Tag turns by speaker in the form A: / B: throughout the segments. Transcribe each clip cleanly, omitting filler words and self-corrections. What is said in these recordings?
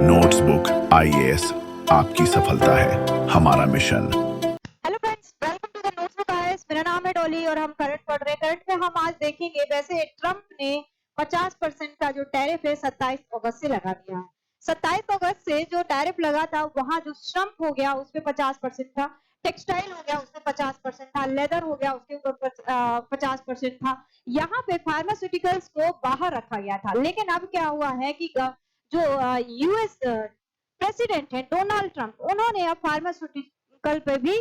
A: Notes book IAS आपकी सफलता है हमारा mission.
B: Hello friends, welcome to the notes book IAS. मेरा नाम है डॉली और हम करंट पढ़ रहे हैं। करंट में हम आज देखेंगे, वैसे ट्रंप ने 50% का जो टैरिफ है 27 अगस्त से लगा दिया है। 27 अगस्त से जो टैरिफ लगा था वहां जो श्रम हो गया उस पे 50% था, टेक्सटाइल हो गया उसमें 50% था, लेदर हो गया उसके ऊपर 50% था। यहाँ पे फार्मास्यूटिकल्स को बाहर रखा गया था। लेकिन अब क्या हुआ है कि जो यूएस प्रेसिडेंट है डोनाल्ड ट्रंप, उन्होंने अब फार्मास्यूटिकल पे भी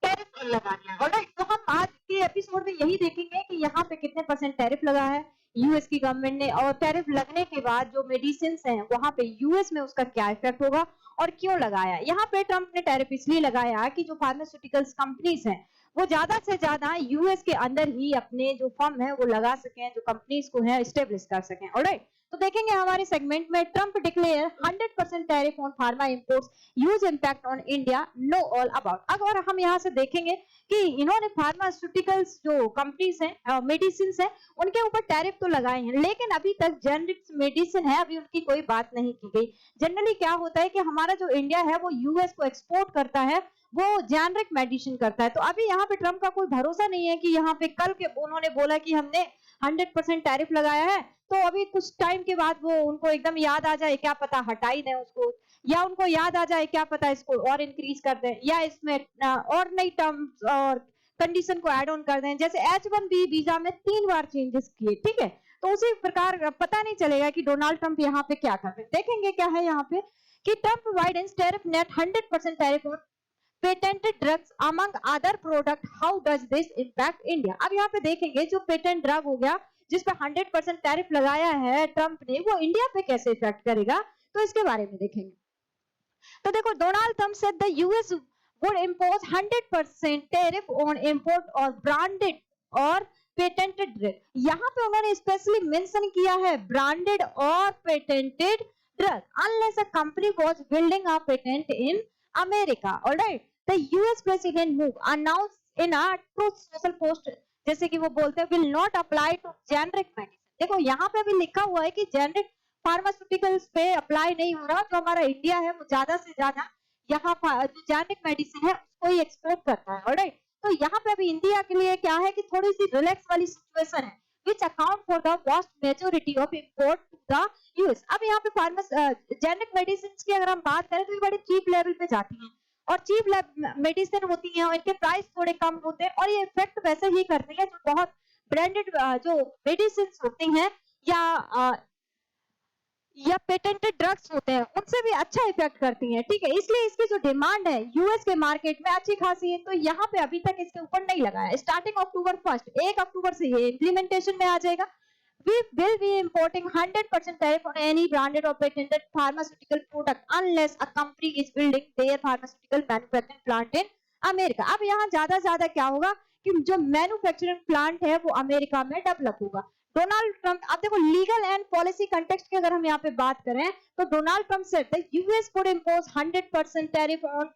B: टैरिफ लगा दिया। ऑलराइट, तो हम आज के एपिसोड में यही देखेंगे कि यहाँ पे कितने परसेंट टैरिफ लगा है यूएस की गवर्नमेंट ने, और टैरिफ लगने के बाद जो मेडिसिन हैं वहां पे यूएस में उसका क्या इफेक्ट होगा और क्यों लगाया। यहाँ पे ट्रंप ने टैरिफ इसलिए लगाया कि जो फार्मास्यूटिकल्स कंपनीज हैं वो ज्यादा से ज्यादा यूएस के अंदर ही अपने जो फर्म है वो लगा सकें, जो कंपनीज को है स्टेब्लिश कर सकें। ऑलराइट, तो देखेंगे हमारे सेगमेंट में Trump declare 100% tariff on pharma imports, huge impact on India, know all about. अगर हम यहाँ से देखेंगे कि इन्होंने फार्मास्यूटिकल्स जो कंपनीज हैं, मेडिसिन हैं, उनके ऊपर टैरिफ तो लगाए हैं, लेकिन अभी तक जेनरिक मेडिसिन है अभी उनकी कोई बात नहीं की गई। जनरली क्या होता है कि हमारा जो इंडिया है वो यूएस को एक्सपोर्ट करता है, वो जेनरिक मेडिसिन करता है। तो अभी यहाँ पे ट्रंप का कोई भरोसा नहीं है कि यहाँ पे कल के उन्होंने बोला कि हमने 100% टैरिफ लगाया है तो अभी कुछ टाइम के बाद वो उनको एकदम याद आ जाए, क्या पता हटा ही दें उसको, या उनको याद आ जाए क्या पता इसको और इंक्रीज कर दें, या इसमें और नई टर्म्स और कंडीशन को ऐड ऑन कर दें। जैसे H1B वीजा में 3 बार चेंजेस किए, ठीक है, तो उसी प्रकार पता नहीं चलेगा कि डोनाल्ड ट्रंप यहाँ पे क्या कर रहे हैं। देखेंगे क्या है यहाँ पे कि Trump widens tariff net 100% tariff on patented drugs among other product, how does this impact India. अब यहाँ पे देखेंगे जो पेटेंट ड्रग हो गया जिस पे 100% टैरिफ लगाया है ट्रंप ने, वो इंडिया पे कैसे इफेक्ट करेगा, तो इसके बारे में देखेंगे। तो देखो, Donald Trump said the US would impose 100% tariff on import or branded और पेटेंटेड ड्रग। यहाँ पे उन्होंने स्पेशली मेंशन किया है ब्रांडेड और patented drug unless a company was building a patent in America. Alright, the US president move announced in a truth social post, जैसे कि वो बोलते हैं will not apply to generic medicine। देखो यहाँ पे भी लिखा हुआ है कि जेनरिक फार्मास्यूटिकल्स पे अप्लाई नहीं हो रहा, जो हमारा इंडिया है वो ज्यादा से ज्यादा यहाँ जो जेनरिक मेडिसिन है उसको ही एक्सपोर्ट करता है। ऑलराइट, तो यहाँ पे अभी इंडिया के लिए क्या है कि थोड़ी सी रिलैक्स वाली सिचुएशन है, which account for the vast majority of import to the US। अब यहाँ पे जेनरिक मेडिसिन की अगर हम बात करें तो ये बड़े चीप लेवल पे जाती हैं, और चीप मेडिसिन होती हैं और इनके प्राइस थोड़े कम होते हैं, और ये इफेक्ट वैसे ही करती है जो बहुत ब्रांडेड जो मेडिसिन होती हैं या पेटेंटेड ड्रग्स होते हैं उनसे भी अच्छा इफेक्ट करती हैं। ठीक है, इसलिए इसकी जो डिमांड है यूएस के मार्केट में अच्छी खासी है, तो यहाँ पे अभी तक इसके ऊपर नहीं लगा है। स्टार्टिंग अक्टूबर 1 अक्टूबर से ये इम्प्लीमेंटेशन में आ जाएगा। We will be importing 100% tariff on any branded or patented pharmaceutical product unless a company is building their pharmaceutical manufacturing plant in America। अब यहाँ ज्यादा क्या होगा कि जो मैन्युफैक्चरिंग प्लांट है वो अमेरिका में डेवलप होगा। डोनाल्ड ट्रंप, अब देखो लीगल एंड पॉलिसी कंटेक्स्ट की अगर हम यहाँ पे बात करें तो Donald Trump said the US would impose 100% tariff on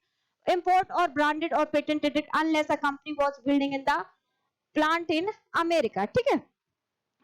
B: import or branded or patented it unless a company was building in the plant in America। ठीक है,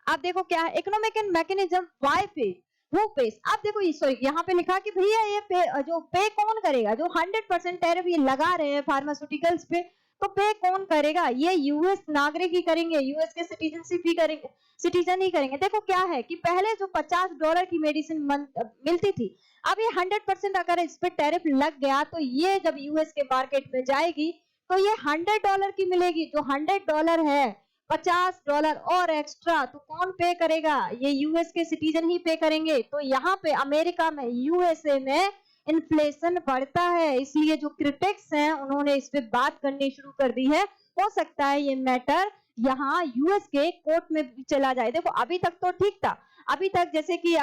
B: अब देखो क्या है इकोनॉमिक एंड मैकेनिज्म वाई पे वो पेस। अब देखो सॉरी यहाँ पे लिखा कि भैया ये जो पे कौन करेगा, जो 100% टैरिफ ये लगा रहे हैं फार्मास्यूटिकल्स पे, तो पे कौन करेगा, ये यूएस नागरिक ही करेंगे, यूएस के सिटीजनशिप ही करेंगे, सिटीजन ही करेंगे। देखो क्या है कि पहले जो $50 की मेडिसिन मिलती थी, अब ये 100% अगर इस पे टैरिफ लग गया तो ये जब यूएस के मार्केट में जाएगी तो ये $100 की मिलेगी। जो $100 है, $50 और एक्स्ट्रा तो कौन पे करेगा, ये यूएस के सिटीजन ही पे करेंगे। तो यहाँ पे अमेरिका में यूएसए में इन्फ्लेशन बढ़ता है, इसलिए जो क्रिटिक्स हैं उन्होंने इस पे बात करनी शुरू कर दी है। हो सकता है ये मैटर यहाँ यूएस के कोर्ट में भी चला जाए। देखो अभी तक तो ठीक था, अभी तक जैसे कि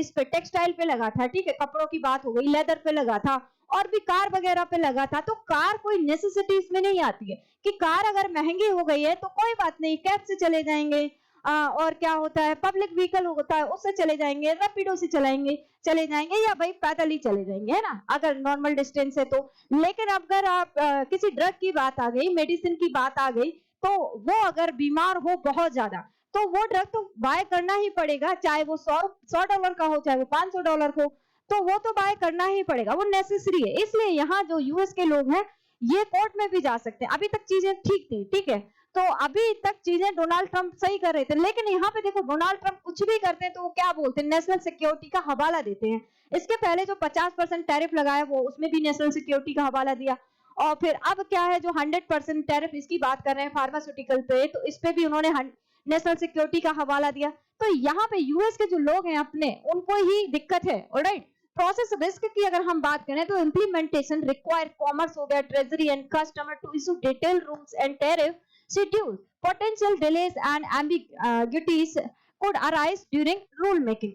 B: इस पे टेक्सटाइल पे लगा था, ठीक है, कपड़ों की बात हो गई, लेदर पे लगा था, और भी कार वगैरह पे लगा था। तो कार कोई नेसेसिटीज में नहीं आती है कि कार अगर महंगी हो गई है तो कोई बात नहीं, कैब से चले जाएंगे, और क्या होता है पब्लिक व्हीकल होता है उससे चले जाएंगे, रैपिडो से चले जाएंगे, या भाई पैदल ही चले जाएंगे, है ना, अगर नॉर्मल डिस्टेंस है तो। लेकिन अगर आप किसी ड्रग की बात आ गई, मेडिसिन की बात आ गई, तो वो अगर बीमार हो बहुत ज्यादा तो वो ड्रग तो बाय करना ही पड़ेगा, चाहे वो $100 का हो चाहे वो $500 हो। तो वो तो बाय करना ही पड़ेगा, वो नेसेसरी है। इसलिए यहाँ जो यूएस के लोग हैं ये कोर्ट में भी जा सकते हैं। अभी तक चीजें ठीक थी, ठीक है, तो अभी तक चीजें डोनाल्ड ट्रंप सही कर रहे थे, लेकिन यहाँ पे देखो डोनाल्ड ट्रंप कुछ भी करते हैं तो वो क्या बोलते हैं, नेशनल सिक्योरिटी का हवाला देते हैं। इसके पहले जो 50% टैरिफ लगाया वो उसमें भी नेशनल सिक्योरिटी का हवाला दिया, और फिर अब क्या है जो 100% टैरिफ इसकी बात कर रहे हैं फार्मास्यूटिकल पे, तो इस पे भी उन्होंने नेशनल सिक्योरिटी का हवाला दिया। तो यहाँ पे यूएस के जो लोग हैं अपने, उनको ही दिक्कत है। ऑलराइट, प्रोसेस रिस्क की अगर हम बात करें तो इम्प्लीमेंटेशन रिक्वायर कॉमर्स हो गया, treasury and customer to issue detail rules and tariff schedule, potential delays and ambiguities could arise during rule making।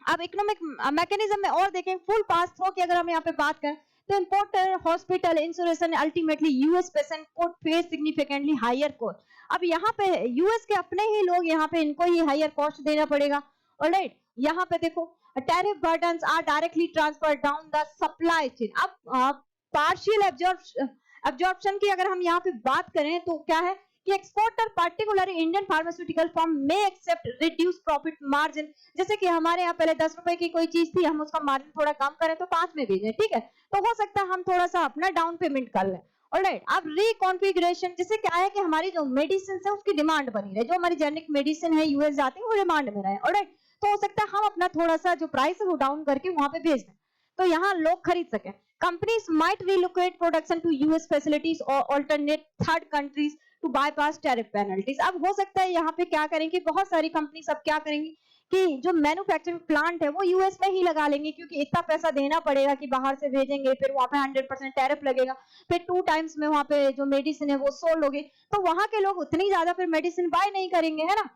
B: अब इकोनॉमिक मैकेनिज्म में और देखें, फुल पास थ्रो की अगर हम यहाँ पे बात करें तो importer, hospital, insurance ultimately US patient could face significantly higher cost. अब यहाँ पे यूएस के अपने ही लोग यहाँ पे इनको ही हायर कॉस्ट देना पड़ेगा। ऑलराइट, यहाँ पे देखो tariff burdens are directly transferred down the supply chain. अब पार्शियल एब्जॉर्प्शन की अगर हम यहाँ पे बात करें तो क्या है कि exporter particularly Indian pharmaceutical firm में एक्सेप्ट रिड्यूस प्रॉफिट मार्जिन। जैसे कि हमारे यहाँ पहले 10 रुपए की कोई चीज थी, हम उसका मार्जिन थोड़ा कम करें तो 5 में भेजें, ठीक है, तो हो सकता है हम थोड़ा सा अपना डाउन पेमेंट कर लें। ऑलराइट, अब रिकॉन्फिगरेशन, जैसे क्या है कि हमारी जो मेडिसिन है उसकी डिमांड बनी रहे, जो हमारी जेनेरिक मेडिसिन है यूएस जाती है वो डिमांड में रहे। ऑलराइट, तो हो सकता है हम अपना थोड़ा सा जो प्राइस है वो डाउन करके वहां पे भेज दें तो यहाँ लोग खरीद सकें। Companies might relocate production to US facilities और alternate third countries to bypass tariff penalties. अब हो सकता है यहाँ पे क्या करेंगे, बहुत सारी कंपनी सब क्या करेंगी कि जो मैन्युफैक्चरिंग प्लांट है वो यूएस में ही लगा लेंगे, क्योंकि इतना पैसा देना पड़ेगा कि बाहर से भेजेंगे, फिर वहां पे 100% टैरिफ लगेगा, फिर 2 टाइम्स में वहां पे जो मेडिसिन है वो सोल्ड होगी, तो वहां के लोग उतनी ज्यादा फिर मेडिसिन बाय नहीं करेंगे, है ना,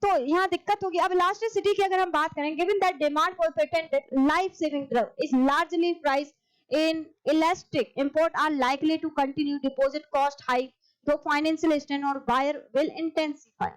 B: तो यहाँ दिक्कत होगी। अब लास्ट सिटी की अगर हम बात करें, given that demand for patented life saving drug is largely price inelastic, import are likely to continue, deposit cost high, तो फाइनेंशियल स्ट्रेन और बायर विल इंटेंसिफाई।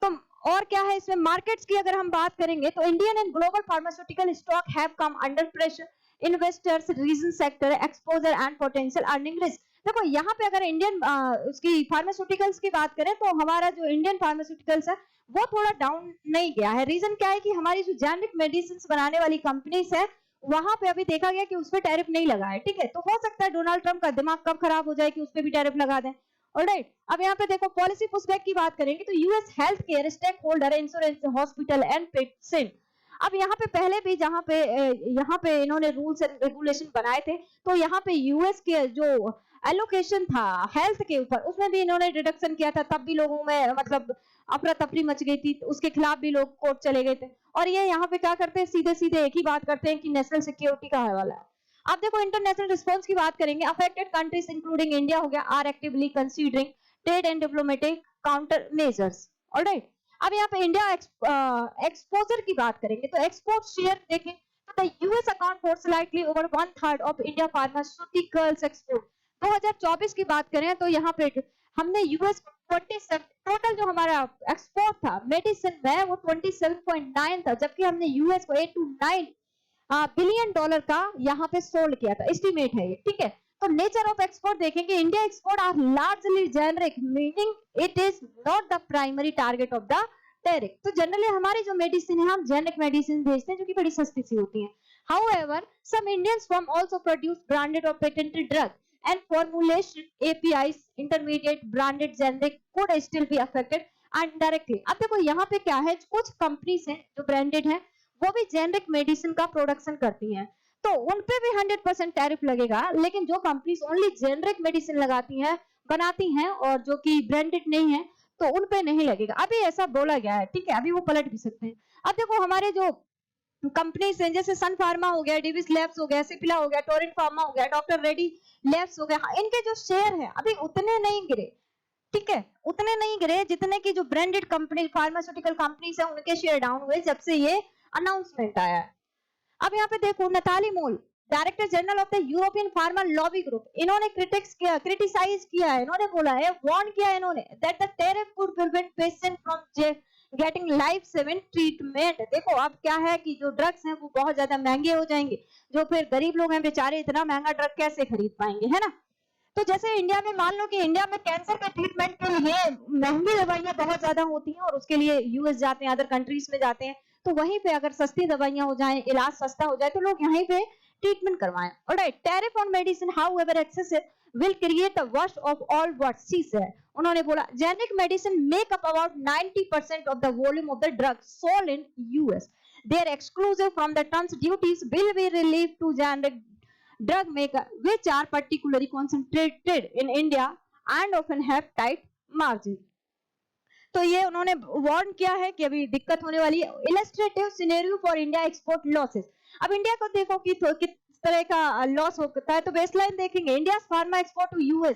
B: तो और क्या है इसमें मार्केट्स की अगर हम बात करेंगे तो Indian and global pharmaceutical stock have come under pressure, investors reason sector exposure and potential earning risk. देखो यहाँ पे अगर इंडियन उसकी फार्मास्यूटिकल्स की बात करें तो हमारा जो इंडियन फार्मास्यूटिकल्स है वो थोड़ा डाउन नहीं गया है। रीजन क्या है कि हमारी जो जेनेरिक मेडिसिन बनाने वाली कंपनीज है वहां पे अभी देखा गया कि उस पर टैरिफ नहीं लगा है, ठीक है, तो हो सकता है डोनाल्ड ट्रंप का दिमाग कब खराब हो जाए कि उस पर भी टैरिफ लगा दें। ऑलराइट, अब यहाँ पे देखो पॉलिसी पुशबैक की बात करेंगे तो US health care stake holder, insurance, hospital and patient. अब यहाँ पे पहले भी यहाँ पे इन्होंने रूल्स एंड रेगुलेशन बनाए थे, तो यहाँ पे यूएस के जो एलोकेशन था हेल्थ के ऊपर उसमें भी इन्होंने डिडक्शन किया था, तब भी लोगों में मतलब अफरा तफरी मच गई थी, उसके खिलाफ भी लोग कोर्ट चले गए थे। और ये यहाँ पे क्या करते हैं, सीधे सीधे एक ही बात करते हैं कि नेशनल सिक्योरिटी का हवाला है। अब देखो इंटरनेशनल रिस्पांस की बात करेंगे, अफेक्टेड कंट्रीज इंक्लूडिंग इंडिया हो गया are actively considering trade and diplomatic counter measures. Alright, अब यहाँ पे इंडिया एक्सपोजर की बात करेंगे तो एक्सपोर्ट शेयर देखें तो US account for slightly over 1/3 of India pharmaceuticals export. 2024 की बात करें तो यहाँ पे हमने यूएस 27 टोटल जो हमारा एक्सपोर्ट था मेडिसिन में वो 27.9 था, जबकि हमने यूएस को 8 to 9 बिलियन डॉलर का यहाँ पे सोल्ड किया था, एस्टिमेट है ये, ठीक है। तो नेचर ऑफ एक्सपोर्ट देखेंगे, India export are largely generic, meaning it is not the primary target of the tariff. तो जनरली हमारी जो मेडिसिन है हम जेनरिक मेडिसिन भेजते हैं जो कि बड़ी सस्ती सी होती है। However some Indian firm also produce branded और patented drug and formulation APIs intermediate branded generic could still be affected indirectly। अब देखो यहाँ पे क्या है, कुछ कंपनीज हैं जो ब्रांडेड हैं वो भी जेनरिक मेडिसिन का प्रोडक्शन करती हैं, तो उन पे भी 100% टैरिफ लगेगा, लेकिन जो कंपनीज ओनली जेनरिक मेडिसिन लगाती हैं बनाती हैं और जो कि ब्रांडेड नहीं है तो उन पे नहीं लगेगा। अभी ऐसा बोला गया है, ठीक है, अभी वो पलट भी सकते हैं। अब देखो हमारे जो कंपनीज हैं जैसे सन फार्मा हो गया, डिविस लैब्स हो गया, सिप्ला हो गया, टोरेंट फार्मा हो गया, डॉक्टर रेड्डी लैब्स हो गया, इनके जो शेयर है अभी उतने नहीं गिरे, ठीक है, उतने नहीं गिरे जितने की जो ब्रांडेड कंपनी फार्मास्यूटिकल कंपनीज है उनके शेयर डाउन हुए जब से ये अनाउंसमेंट आया है। अब यहाँ पे देखो Natalie mole, director general of the European pharma lobby group, इन्होंने क्रिटिसाइज किया है, इन्होंने बोला है, वार्न किया है इन्होंने that the tariff could prevent patient from getting life saving treatment. देखो अब क्या है कि जो ड्रग्स हैं वो बहुत ज्यादा महंगे हो जाएंगे, जो फिर गरीब लोग हैं बेचारे इतना महंगा ड्रग कैसे खरीद पाएंगे, है ना। तो जैसे इंडिया में मान लो कि इंडिया में कैंसर के ट्रीटमेंट के लिए महंगी दवाइयां बहुत ज्यादा होती हैं और उसके लिए यूएस जाते हैं, अदर कंट्रीज में जाते हैं, तो वहीं पे अगर सस्ती दवाइयां हो जाएं, इलाज सस्ता हो जाए तो लोग यहीं पे ट्रीटमेंट करवाएं. Alright, tariff on medicine, however excessive, will create the worst of all what she said. उन्होंने बोला generic medicine make up about 90% of the volume of the drugs sold in US. They are exclusive from the Trump's duties will be relieved to generic drug maker, which are particularly concentrated in India and often have tight margin. तो ये उन्होंने warn किया है कि अभी दिक्कत होने वाली है. Illustrative scenario for India export losses. अब इंडिया को देखो कि किस तरह का लॉस होता है, तो बेसलाइन देखेंगे. India pharma export to US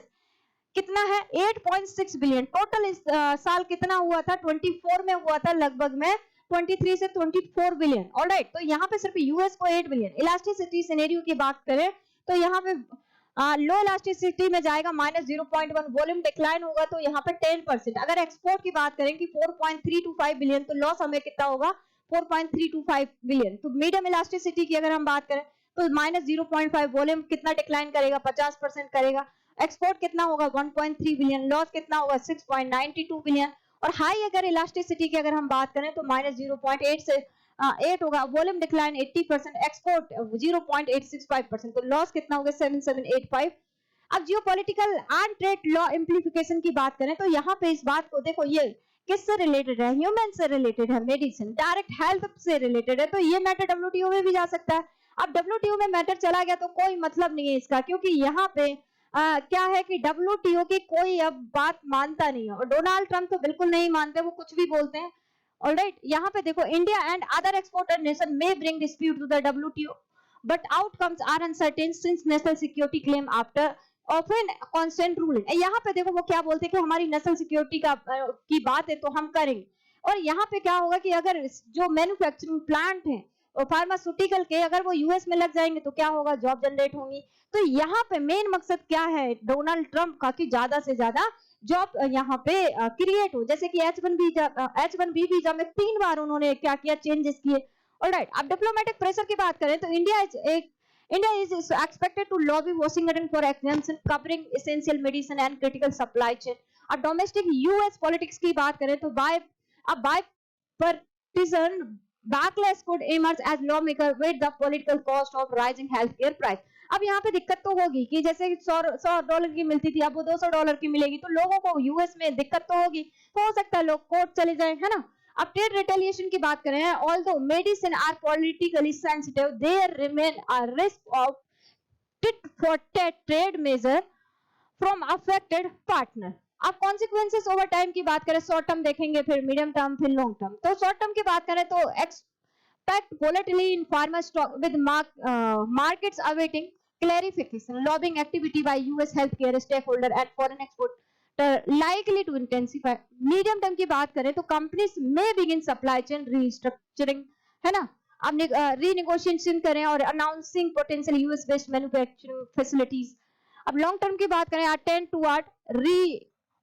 B: कितना है? 8.6 बिलियन. टोटल इस साल कितना हुआ था? 24 में हुआ था लगभग में 23 से 24 बिलियन. ऑलराइट, तो यहाँ पे सिर्फ यूएस को 8 बिलियन. इलास्टिसिटी सिनेरियो की बात करें तो यहाँ पे लो इलास्टिसिटी में जाएगा -0.1. वॉल्यूम डिक्लाइन होगा तो यहाँ पे 10%. अगर एक्सपोर्ट की बात करें कि 4.325 बिलियन, तो लॉस हमें कितना होगा? 4.325 बिलियन. तो मीडियम इलास्टिसिटी की अगर हम बात करें तो -0.5. वॉल्यूम कितना डिक्लाइन करेगा? 50% करेगा. एक्सपोर्ट कितना होगा? 1.3 बिलियन. लॉस कितना होगा? 6.92 बिलियन. और हाई अगर इलास्टिसिटी की अगर हम बात करें तो -0.8 से 8 होगा. Volume decline 80%, export 0.865%. तो लॉस कितना होगा? 7785. अब जियोपॉलिटिकल एंड ट्रेड लॉ इम्प्लीफिकेशन की बात करें तो यहाँ पे इस बात को देखो, ये किससे रिलेटेड है? ह्यूमन से रिलेटेड है. मेडिसिन डायरेक्ट हेल्थ से रिलेटेड है, तो ये मैटर WTO में भी जा सकता है. अब WTO में मैटर चला गया तो कोई मतलब नहीं है इसका, क्योंकि यहाँ पे क्या है कि WTO की कोई अब बात मानता नहीं है. और डोनाल्ड ट्रंप तो बिल्कुल नहीं मानते, वो कुछ भी बोलते हैं. Alright, यहाँ पे देखो, India and other exporter nation may bring dispute to the WTO, but outcomes are uncertain since national security claim after often constant ruling. यहाँ पे देखो वो क्या बोलते हैं कि हमारी नेशनल सिक्योरिटी की बात है तो हम करेंगे. और यहाँ पे क्या होगा कि अगर जो मैन्युफैक्चरिंग प्लांट हैं और फार्मास्यूटिकल के अगर वो यूएस में लग जाएंगे तो क्या होगा? जॉब जनरेट होंगी. तो यहाँ पे मेन मकसद क्या है डोनाल्ड ट्रंप का कि ज्यादा से ज्यादा जॉब यहाँ पे क्रिएट हो. जैसे कि H1B वीजा में 3 बार उन्होंने क्या किया? चेंजेस किए. ऑलराइट, अब डिप्लोमेटिक प्रेशर की बात करें तो India is expected to lobby Washington for exemption covering essential medicine and critical supply chain. अब डोमेस्टिक यूएस पॉलिटिक्स की बात करें तो bipartisan backlash could emerge as lawmakers weigh the political cost of rising healthcare price. अब यहाँ पे दिक्कत तो होगी कि जैसे $100 की मिलती थी, अब वो $200 की मिलेगी, तो लोगों को यूएस में दिक्कत तो होगी. हो सकता है लोग कोर्ट चले जाएं, है ना. अब ट्रेड रिटेलिएशन की बात करें, although medicine are politically sensitive, there remain a risk of tit for tat trade measure from affected partner. अब कॉन्सिक्वेंसेस ओवर टाइम की बात करें, शॉर्ट टर्म देखेंगे, फिर मीडियम टर्म, फिर लॉन्ग टर्म. तो शॉर्ट टर्म की बात करें तो expect volatility in pharma stock with markets awaiting clarification. Lobbying activity by US healthcare stakeholder and foreign export likely to intensify. Medium term की बात करें तो companies may begin supply chain restructuring, है ना. अब renegotiation करें और announcing potential US based manufacturing facilities. अब लॉन्ग टर्म की बात करें, attend toward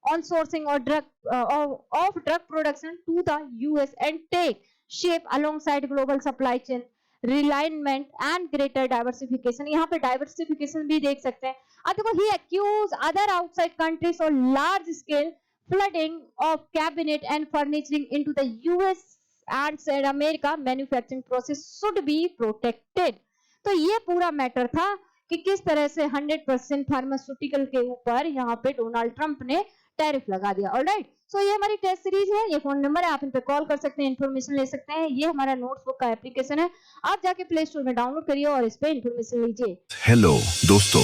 B: onshoring or drug production to the US and take shape alongside global supply chain realignment and greater diversification. यहाँ पे diversification भी देख सकते हैं. अब देखो, he accused other outside countries for large scale flooding of cabinet and furnishing into the US and said America manufacturing process should be protected. तो ये पूरा मैटर था कि किस तरह से 100% फार्मास्यूटिकल के ऊपर यहाँ पे डोनाल्ड ट्रंप ने टैरिफ लगा दिया. ऑलराइट, सो ये हमारी टेस्ट सीरीज है. ये फोन नंबर है, आप इन पे कॉल कर सकते हैं, इन्फॉर्मेशन ले सकते हैं. ये हमारा नोट्सबुक का एप्लीकेशन है, आप जाके प्ले स्टोर में डाउनलोड करिए और इस पे इन्फॉर्मेशन लीजिए.
A: हेलो दोस्तों,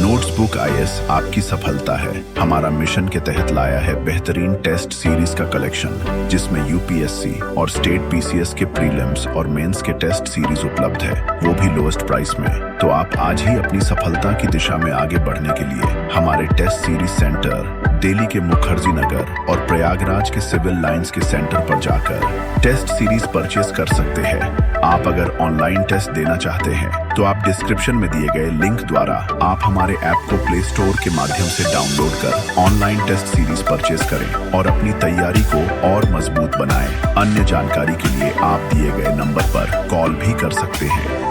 A: नोट्सबुक आईएएस आपकी सफलता है. हमारा मिशन के तहत लाया है बेहतरीन टेस्ट सीरीज का कलेक्शन, जिसमें यूपीएससी और स्टेट पीसीएस के प्रीलिम्स और मेंस के टेस्ट सीरीज उपलब्ध है, वो भी लोएस्ट प्राइस में. तो आप आज ही अपनी सफलता की दिशा में आगे बढ़ने के लिए हमारे टेस्ट सीरीज सेंटर दिल्ली के मुखर्जी नगर और प्रयागराज के सिविल लाइंस के सेंटर पर जाकर टेस्ट सीरीज परचेज कर सकते हैं. आप अगर ऑनलाइन टेस्ट देना चाहते हैं तो आप डिस्क्रिप्शन में दिए गए लिंक द्वारा आप हमारे ऐप को प्ले स्टोर के माध्यम से डाउनलोड कर ऑनलाइन टेस्ट सीरीज परचेज करें और अपनी तैयारी को और मजबूत बनाएं. अन्य जानकारी के लिए आप दिए गए नंबर पर कॉल भी कर सकते हैं.